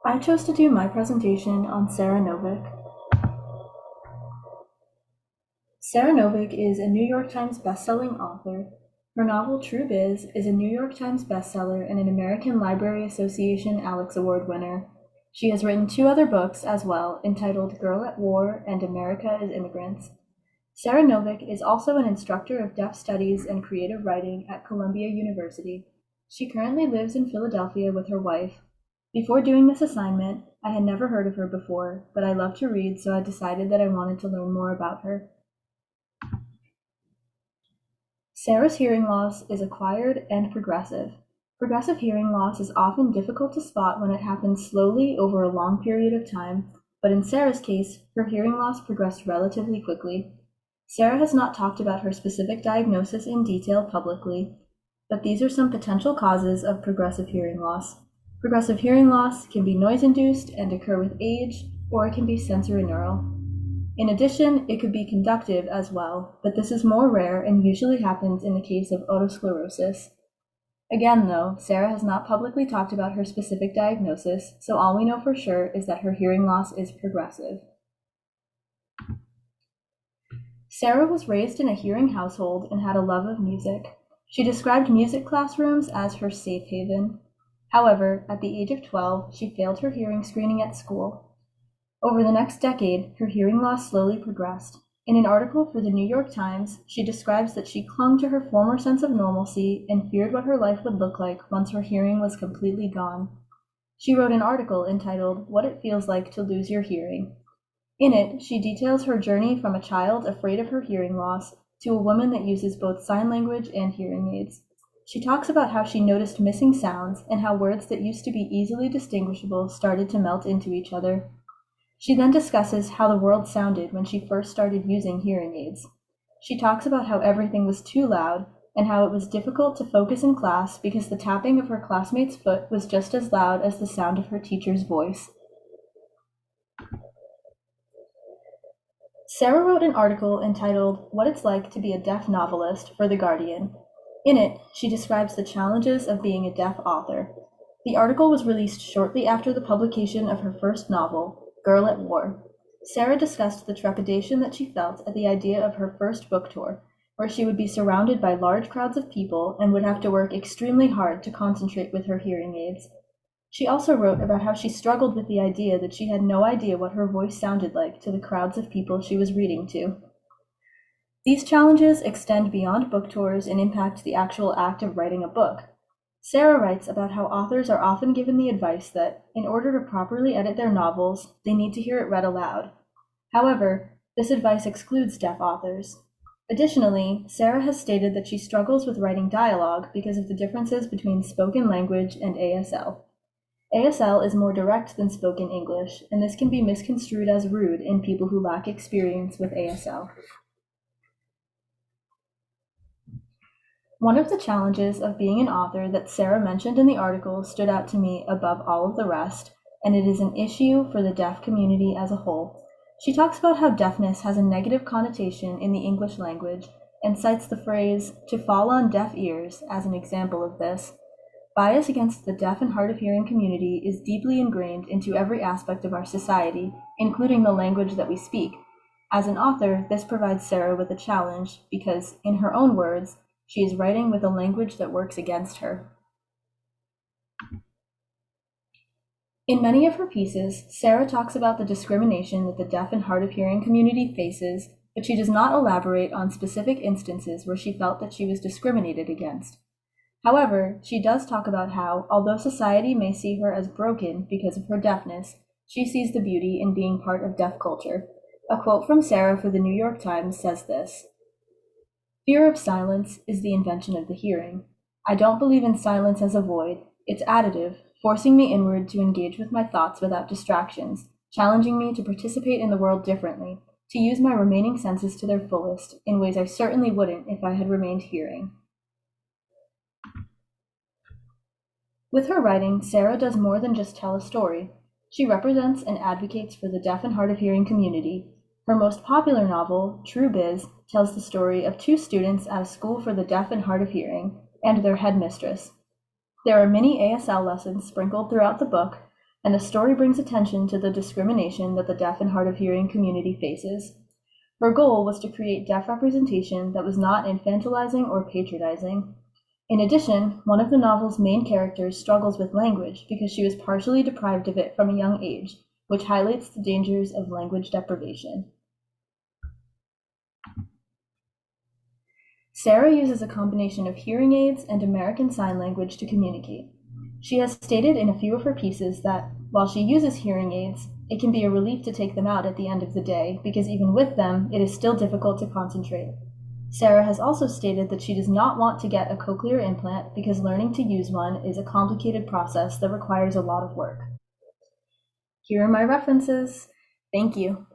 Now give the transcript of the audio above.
I chose to do my presentation on Sara Novic. Sara Novic is a New York Times bestselling author. Her novel True Biz is a New York Times bestseller and an American Library Association Alex Award winner. She has written two other books as well, entitled Girl at War and America is Immigrants. Sara Novic is also an instructor of deaf studies and creative writing at Columbia University. She currently lives in Philadelphia with her wife. Before doing this assignment, I had never heard of her before, but I love to read, so I decided that I wanted to learn more about her. Sara's hearing loss is acquired and progressive. Progressive hearing loss is often difficult to spot when it happens slowly over a long period of time, but in Sara's case, her hearing loss progressed relatively quickly. Sara has not talked about her specific diagnosis in detail publicly, but these are some potential causes of progressive hearing loss. Progressive hearing loss can be noise-induced and occur with age, or it can be sensorineural. In addition, it could be conductive as well, but this is more rare and usually happens in the case of otosclerosis. Again, though, Sara has not publicly talked about her specific diagnosis, so all we know for sure is that her hearing loss is progressive. Sara was raised in a hearing household and had a love of music. She described music classrooms as her safe haven. However, at the age of 12, she failed her hearing screening at school. Over the next decade, her hearing loss slowly progressed. In an article for the New York Times, she describes that she clung to her former sense of normalcy and feared what her life would look like once her hearing was completely gone. She wrote an article entitled, "What It Feels Like to Lose Your Hearing." In it, she details her journey from a child afraid of her hearing loss to a woman that uses both sign language and hearing aids. She talks about how she noticed missing sounds and how words that used to be easily distinguishable started to melt into each other. She then discusses how the world sounded when she first started using hearing aids. She talks about how everything was too loud and how it was difficult to focus in class because the tapping of her classmate's foot was just as loud as the sound of her teacher's voice. Sara wrote an article entitled "What It's Like to Be a Deaf Novelist" for The Guardian. In it, she describes the challenges of being a deaf author. The article was released shortly after the publication of her first novel, Girl at War. Sara discussed the trepidation that she felt at the idea of her first book tour, where she would be surrounded by large crowds of people and would have to work extremely hard to concentrate with her hearing aids. She also wrote about how she struggled with the idea that she had no idea what her voice sounded like to the crowds of people she was reading to. These challenges extend beyond book tours and impact the actual act of writing a book. Sara writes about how authors are often given the advice that, in order to properly edit their novels, they need to hear it read aloud. However, this advice excludes deaf authors. Additionally, Sara has stated that she struggles with writing dialogue because of the differences between spoken language and ASL. ASL is more direct than spoken English, and this can be misconstrued as rude in people who lack experience with ASL. One of the challenges of being an author that Sara mentioned in the article stood out to me above all of the rest, and it is an issue for the deaf community as a whole. She talks about how deafness has a negative connotation in the English language and cites the phrase, "to fall on deaf ears," as an example of this. Bias against the deaf and hard of hearing community is deeply ingrained into every aspect of our society, including the language that we speak. As an author, this provides Sara with a challenge because, in her own words, she is writing with a language that works against her. In many of her pieces, Sara talks about the discrimination that the deaf and hard of hearing community faces, but she does not elaborate on specific instances where she felt that she was discriminated against. However, she does talk about how, although society may see her as broken because of her deafness, she sees the beauty in being part of deaf culture. A quote from Sara for the New York Times says this: "Fear of silence is the invention of the hearing. I don't believe in silence as a void. It's additive, forcing me inward to engage with my thoughts without distractions, challenging me to participate in the world differently, to use my remaining senses to their fullest, in ways I certainly wouldn't if I had remained hearing." With her writing, Sara does more than just tell a story. She represents and advocates for the deaf and hard of hearing community. Her most popular novel, True Biz, tells the story of two students at a school for the deaf and hard of hearing, and their headmistress. There are many ASL lessons sprinkled throughout the book, and the story brings attention to the discrimination that the deaf and hard of hearing community faces. Her goal was to create deaf representation that was not infantilizing or patronizing. In addition, one of the novel's main characters struggles with language because she was partially deprived of it from a young age, which highlights the dangers of language deprivation. Sara uses a combination of hearing aids and American Sign Language to communicate. She has stated in a few of her pieces that, while she uses hearing aids, it can be a relief to take them out at the end of the day because even with them, it is still difficult to concentrate. Sara has also stated that she does not want to get a cochlear implant because learning to use one is a complicated process that requires a lot of work. Here are my references. Thank you.